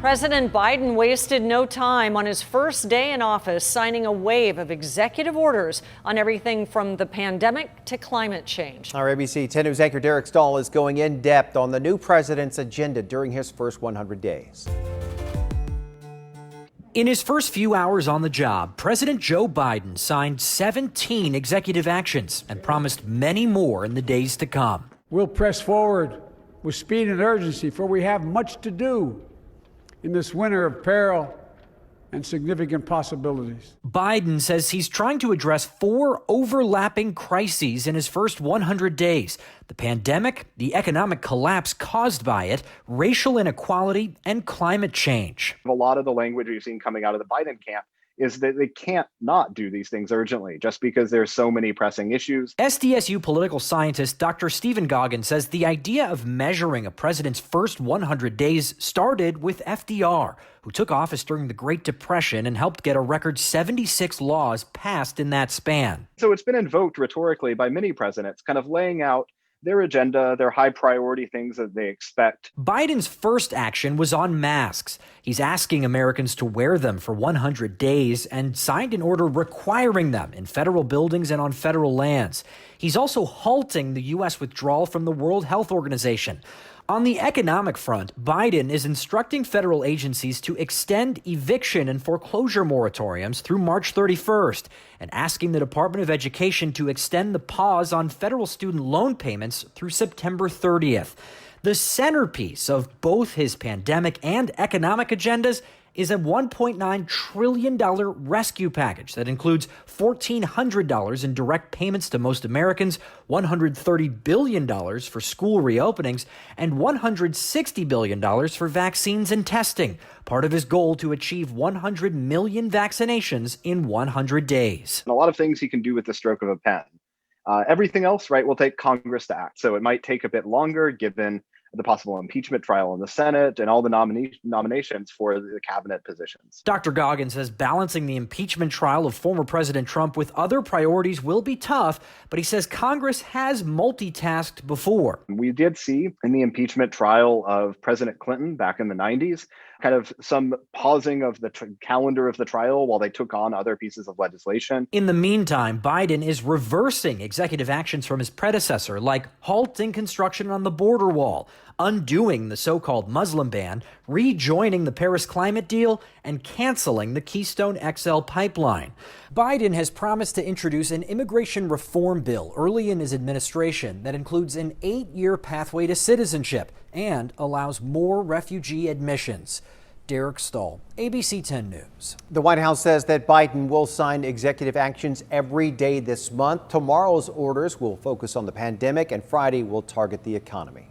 President Biden wasted no time on his first day in office, signing a wave of executive orders on everything from the pandemic to climate change. Our ABC 10 News anchor Derek Stahl is going in depth on the new president's agenda during his first 100 days. In his first few hours on the job, President Joe Biden signed 17 executive actions and promised many more in the days to come. We'll press forward with speed and urgency, for we have much to do in this winter of peril and significant possibilities. Biden says he's trying to address 4 overlapping crises in his first 100 days: the pandemic, the economic collapse caused by it, racial inequality, and climate change. A lot of the language we've seen coming out of the Biden camp is that they can't not do these things urgently just because there's so many pressing issues. SDSU political scientist Dr. Stephen Goggins says the idea of measuring a president's first 100 days started with FDR, who took office during the Great Depression and helped get a record 76 laws passed in that span. So it's been invoked rhetorically by many presidents, kind of laying out their agenda, their high priority things that they expect. Biden's first action was on masks. He's asking Americans to wear them for 100 days and signed an order requiring them in federal buildings and on federal lands. He's also halting the U.S. withdrawal from the World Health Organization. On the economic front, Biden is instructing federal agencies to extend eviction and foreclosure moratoriums through March 31st and asking the Department of Education to extend the pause on federal student loan payments through September 30th. The centerpiece of both his pandemic and economic agendas is a $1.9 trillion rescue package that includes $1,400 in direct payments to most Americans, $130 billion for school reopenings, and $160 billion for vaccines and testing, part of his goal to achieve 100 million vaccinations in 100 days. And a lot of things he can do with the stroke of a pen. Everything else, right, will take Congress to act. So it might take a bit longer given the possible impeachment trial in the Senate and all the nominations for the cabinet positions. Dr. Goggins says balancing the impeachment trial of former President Trump with other priorities will be tough, but he says Congress has multitasked before. We did see in the impeachment trial of President Clinton back in the 90s, kind of some pausing of the calendar of the trial while they took on other pieces of legislation. In the meantime, Biden is reversing executive actions from his predecessor, like halting construction on the border wall, undoing the so-called Muslim ban, rejoining the Paris climate deal, and canceling the Keystone XL pipeline. Biden has promised to introduce an immigration reform bill early in his administration that includes an 8-year pathway to citizenship and allows more refugee admissions. Derek Stahl, ABC 10 News. The White House says that Biden will sign executive actions every day this month. Tomorrow's orders will focus on the pandemic, and Friday will target the economy.